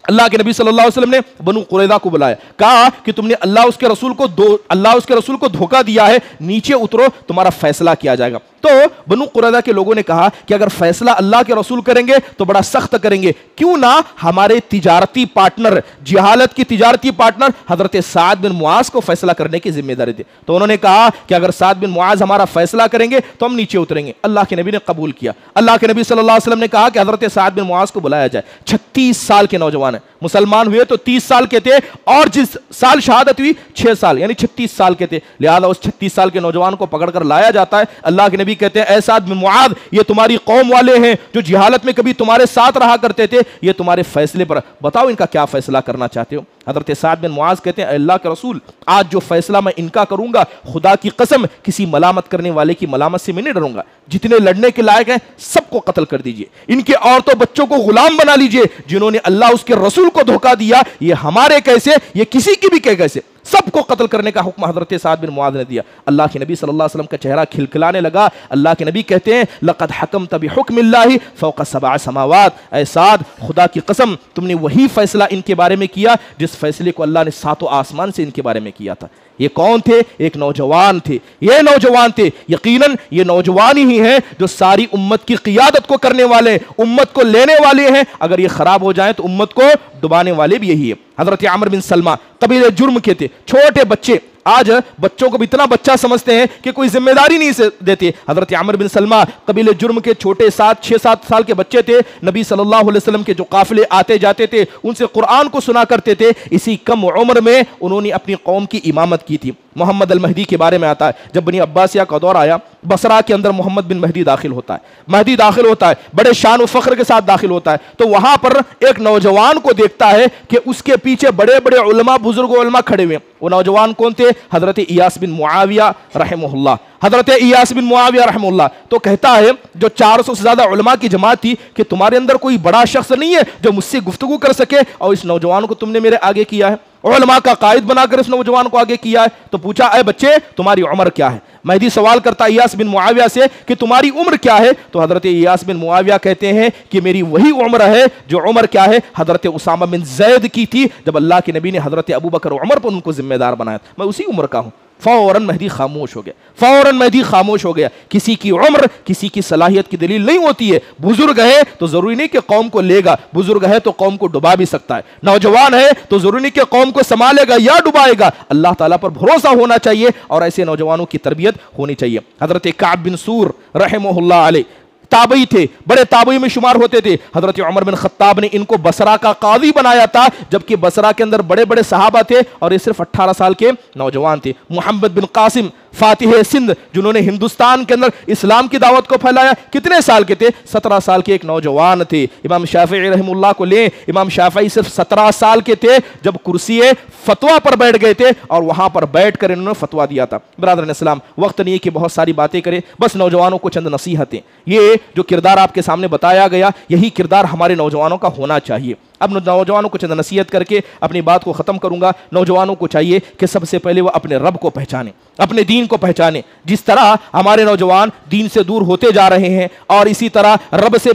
[SPEAKER 2] اللہ کے نبی صلی اللہ علیہ وسلم نے بنو قریظہ کو بلایا, کہا کہ تم نے اللہ اس کے رسول کو دھوکہ دیا ہے, نیچے اترو, تمہارا فیصلہ کیا جائے گا. تو بنو قریظہ کے لوگوں نے کہا کہ اگر فیصلہ اللہ کے رسول کریں گے تو بڑا سخت کریں گے, کیوں نہ ہمارے تجارتی پارٹنر, جہالت کی تجارتی پارٹنر حضرت سعد بن معاذ کو فیصلہ کرنے کی ذمہ داری دے. تو انہوں نے کہا کہ اگر سعد بن معاذ ہمارا فیصلہ کریں گے تو ہم نیچے اتریں گے. اللہ کے نبی نے قبول کیا. اللہ کے نبی صلی اللہ علیہ وسلم نے کہا کہ حضرت سعد بن معاذ کو بلایا جائے. 36 سال کے نوجوان ہیں, مسلمان ہوئے تو 30 سال کے تھے اور جس سال شہادت ہوئی 6 سال یعنی 36 سال کے تھے. لہذا اس 36 سال کے نوجوان کو پکڑ کر لایا جاتا ہے. اللہ کے نبی کہتے ہیں اے سعد بن معاذ, یہ تمہاری قوم والے ہیں جو جہالت میں کبھی تمہارے ساتھ رہا کرتے تھے, یہ تمہارے فیصلے پر بتاؤ ان کا کیا فیصلہ کرنا چاہتے ہو. حضرت سعد بن معاذ کہتے ہیں اے اللہ کے رسول, آج جو فیصلہ میں ان کا کروں گا خدا کی قسم کسی ملامت کرنے والے کی ملامت سے میں نہیں ڈروں گا. جتنے لڑنے کے لائق ہیں سب کو قتل کر دیجئے, ان کے عورتوں بچوں کو غلام بنا لیجئے. جنہوں نے اللہ اس کے رسول کو دھوکہ دیا یہ ہمارے کیسے, یہ کسی کی بھی کیسے, سب کو قتل کرنے کا حکم حضرت سعد بن معاذ نے دیا. اللہ کے نبی صلی اللہ علیہ وسلم کا چہرہ کھلکھلانے لگا. اللہ کے نبی کہتے ہیں لقد حکمت بحکم اللہ فوق 7 سماوات, اے سعد خدا کی قسم تم نے وہی فیصلہ ان کے بارے میں کیا جس فیصلے کو اللہ نے 7 آسمان سے ان کے بارے میں کیا تھا. یہ کون تھے؟ ایک نوجوان تھے. یہ نوجوان تھے, یقیناً یہ نوجوان ہی ہیں جو ساری امت کی قیادت کو کرنے والے, امت کو لینے والے ہیں. اگر یہ خراب ہو جائیں تو امت کو ڈبانے والے بھی یہی ہے. حضرت عمر بن سلمہ قبیلے جرم کے تھے, چھوٹے بچے. آج بچوں کو بھی اتنا بچہ سمجھتے ہیں کہ کوئی ذمہ داری نہیں دیتے. حضرت عمر بن سلمہ قبیلے جرم کے چھوٹے 6-7 سال کے بچے تھے. نبی صلی اللہ علیہ وسلم کے جو قافلے آتے جاتے تھے ان سے قرآن کو سنا کرتے تھے. اسی کم عمر میں انہوں نے اپنی قوم کی امامت کی تھی. محمد المہدی کے بارے میں آتا ہے جب بنی عباسیہ کا دور آیا بصرہ کے اندر محمد بن مہدی داخل ہوتا ہے، مہدی داخل ہوتا ہے، بڑے شان و فخر کے ساتھ داخل ہوتا ہے، تو وہاں پر ایک نوجوان کو دیکھتا ہے کہ اس کے پیچھے بڑے بڑے علماء، بزرگ علماء کھڑے ہوئے ہیں۔ وہ نوجوان کون تھے؟ حضرت ایاس بن معاویہ رحمہ اللہ، حضرت ایاس بن معاویہ رحمہ اللہ۔ تو کہتا ہے جو 400 سے زیادہ علماء کی جماعت تھی کہ تمہارے اندر کوئی بڑا شخص نہیں ہے جو مجھ سے گفتگو کر سکے، اور اس نوجوان کو تم نے میرے آگے کیا ہے، علماء کا قائد بنا کر اس نوجوان کو آگے کیا ہے۔ تو پوچھا اے بچے تمہاری عمر کیا ہے؟ مہدی سوال کرتا ہے ایاس بن معاویہ سے کہ تمہاری عمر کیا ہے؟ تو حضرت ایاس بن معاویہ کہتے ہیں کہ میری وہی عمر ہے جو عمر کیا ہے حضرت اسامہ بن زید کی تھی جب اللہ کے نبی نے حضرت ابوبکر عمر پر ان کو ذمہ دار بنایا، میں اسی عمر کا ہوں۔ فوراً مہدی خاموش ہو گیا، فوراً مہدی خاموش ہو گیا۔ کسی کی عمر کسی کی صلاحیت کی دلیل نہیں ہوتی ہے۔ بزرگ ہے تو ضروری نہیں کہ قوم کو لے گا، بزرگ ہے تو قوم کو ڈبا بھی سکتا ہے، نوجوان ہے تو ضروری نہیں کہ قوم کو سنبھالے گا یا ڈبائے گا۔ اللہ تعالیٰ پر بھروسہ ہونا چاہیے اور ایسے نوجوانوں کی تربیت ہونی چاہیے۔ حضرت کعب بن سور رحمہ اللہ علیہ تابعی تھے، بڑے تابعی میں شمار ہوتے تھے۔ حضرت عمر بن خطاب نے ان کو بصرہ کا قاضی بنایا تھا، جبکہ بصرہ کے اندر بڑے بڑے صحابہ تھے اور یہ صرف 18 سال کے نوجوان تھے۔ محمد بن قاسم فاتح سندھ جنہوں نے ہندوستان کے اندر اسلام کی دعوت کو پھیلایا، کتنے سال کے تھے؟ 17 سال کے ایک نوجوان تھے۔ امام شافعی رحمہ اللہ کو لیں، امام شافعی صرف 17 سال کے تھے جب کرسی فتویٰ پر بیٹھ گئے تھے اور وہاں پر بیٹھ کر انہوں نے فتویٰ دیا تھا۔ برادران اسلام، وقت نہیں ہے کہ بہت ساری باتیں کریں، بس نوجوانوں کو چند نصیحتیں۔ یہ جو کردار آپ کے سامنے بتایا گیا، یہی کردار ہمارے نوجوانوں کا ہونا چاہیے۔ اب نوجوانوں کو چند نصیحت کر کے اپنی بات کو ختم کروں گا۔ نوجوانوں کو چاہیے کہ سب سے پہلے وہ اپنے رب کو پہچانے، اپنے دین کو پہچانے۔ جس طرح ہمارے نوجوان دین سے دور ہوتے جا رہے ہیں اور اسی طرح رب سے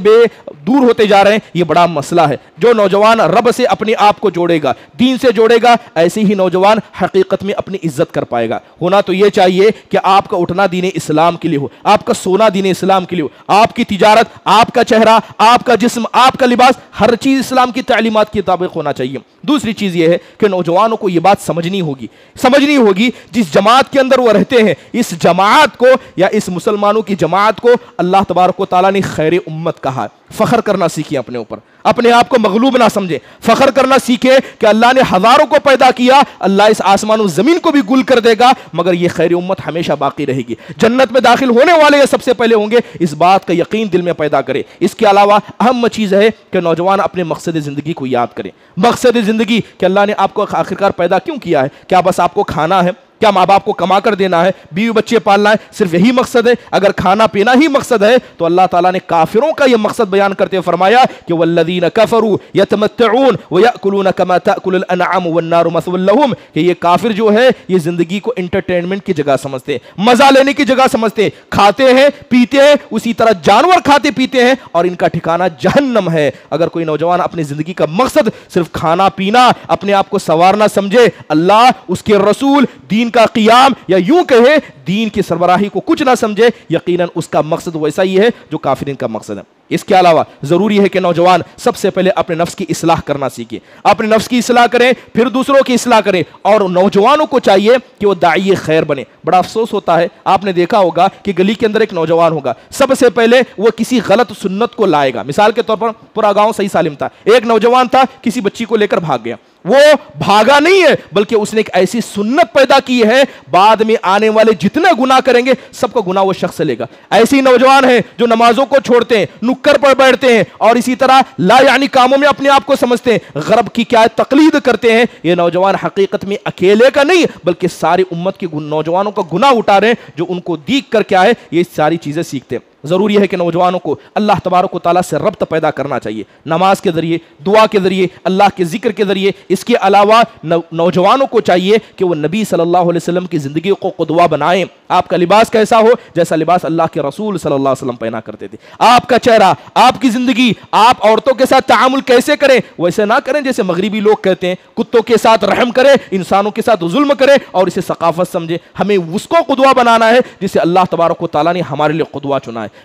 [SPEAKER 2] دور ہوتے جا رہے ہیں، یہ بڑا مسئلہ ہے۔ جو نوجوان رب سے اپنے آپ کو جوڑے گا، دین سے جوڑے گا، ایسے ہی نوجوان حقیقت میں اپنی عزت کر پائے گا۔ ہونا تو یہ چاہیے کہ آپ کا اٹھنا دین اسلام کے لیے ہو، آپ کا سونا دین اسلام کے لیے ہو، آپ کی تجارت، آپ کا چہرہ، آپ کا جسم، آپ کا لباس، ہر چیز اسلام کی تعلیمات کے مطابق ہونا چاہیے۔ دوسری چیز یہ ہے کہ نوجوانوں کو یہ بات سمجھنی ہوگی جس جماعت کے اندر وہ رہتے ہیں، اس جماعت کو یا اس مسلمانوں کی جماعت کو اللہ تبارک و تعالیٰ نے خیر امت کہا۔ فخر کرنا سیکھیں اپنے اوپر، اپنے آپ کو مغلوب نہ سمجھیں، فخر کرنا سیکھیں کہ اللہ نے ہزاروں کو پیدا کیا، اللہ اس آسمان و زمین کو بھی گل کر دے گا، مگر یہ خیر امت ہمیشہ باقی رہے گی۔ جنت میں داخل ہونے والے یہ سب سے پہلے ہوں گے، اس بات کا یقین دل میں پیدا کرے۔ اس کے علاوہ اہم چیز ہے کہ نوجوان اپنے مقصد زندگی کو یاد کریں۔ مقصد زندگی کہ اللہ نے آپ کو آخرکار پیدا کیوں کیا ہے؟ کیا بس آپ کو کھانا ہے؟ کیا ماں باپ کو کما کر دینا ہے؟ بیوی بچے پالنا ہے؟ صرف یہی مقصد ہے؟ اگر کھانا پینا ہی مقصد ہے تو اللہ تعالیٰ نے کافروں کا یہ مقصد بیان کرتے فرمایا کہ والذین کفروا یتمتعون ویأکلون کما تأکل الانعام والنار مثوی لہم، کہ یہ کافر جو ہے یہ زندگی کو انٹرٹینمنٹ کی جگہ سمجھتے ہیں، مزہ لینے کی جگہ سمجھتے ہیں، کھاتے ہیں پیتے ہیں اسی طرح جانور کھاتے پیتے ہیں اور ان کا ٹھکانہ جہنم ہے۔ اگر کوئی نوجوان اپنی زندگی کا مقصد صرف کھانا پینا، اپنے آپ کو سنوارنا سمجھے، اللہ، اس کے رسول، دین کا قیام، یا یوں کہے دین کی سربراہی کو کچھ نہ سمجھے، یقیناً اس کا مقصد ویسا ہی ہے جو کافرین کا مقصد ہے۔ اس کے علاوہ ضروری ہے کہ نوجوان سب سے پہلے اپنے نفس کی اصلاح کرنا سیکھیں، اپنے نفس کی اصلاح کریں، پھر دوسروں کی اصلاح کریں، اور نوجوانوں کو چاہیے کہ وہ داعی خیر بنے۔ بڑا افسوس ہوتا ہے، آپ نے دیکھا ہوگا کہ گلی کے اندر ایک نوجوان ہوگا، سب سے پہلے وہ کسی غلط سنت کو لائے گا۔ مثال کے طور پر پورا گاؤں صحیح سالم تھا، ایک نوجوان تھا کسی بچی کو لے کر بھاگ گیا، وہ بھاگا نہیں ہے بلکہ اس نے ایک ایسی سنت پیدا کی ہے، بعد میں آنے والے جتنے گناہ کریں گے سب کا گناہ وہ شخص لے گا۔ ایسے ہی نوجوان ہیں جو نمازوں کو چھوڑتے ہیں، نکر پر بیٹھتے ہیں اور اسی طرح لا یعنی کاموں میں اپنے آپ کو سمجھتے ہیں، غرب کی کیا تقلید کرتے ہیں۔ یہ نوجوان حقیقت میں اکیلے کا نہیں بلکہ ساری امت کے نوجوانوں کا گناہ اٹھا رہے ہیں، جو ان کو دیکھ کر کیا ہے یہ ساری چیزیں سیکھتے ہیں۔ ضروری ہے کہ نوجوانوں کو اللہ تبارک و تعالیٰ سے ربط پیدا کرنا چاہیے، نماز کے ذریعے، دعا کے ذریعے، اللہ کے ذکر کے ذریعے۔ اس کے علاوہ نوجوانوں کو چاہیے کہ وہ نبی صلی اللہ علیہ وسلم کی زندگی کو قدوہ بنائیں۔ آپ کا لباس کیسا ہو؟ جیسا لباس اللہ کے رسول صلی اللہ علیہ وسلم پہنا کرتے تھے۔ آپ کا چہرہ، آپ کی زندگی، آپ عورتوں کے ساتھ تعامل کیسے کریں؟ ویسے نہ کریں جیسے مغربی لوگ کہتے ہیں، کتوں کے ساتھ رحم کرے، انسانوں کے ساتھ ظلم کرے اور اسے ثقافت سمجھے۔ ہمیں اس کو قدوہ بنانا ہے جسے اللہ تبارک و تعالیٰ نے ہمارے لیے قدوہ چنا ہے۔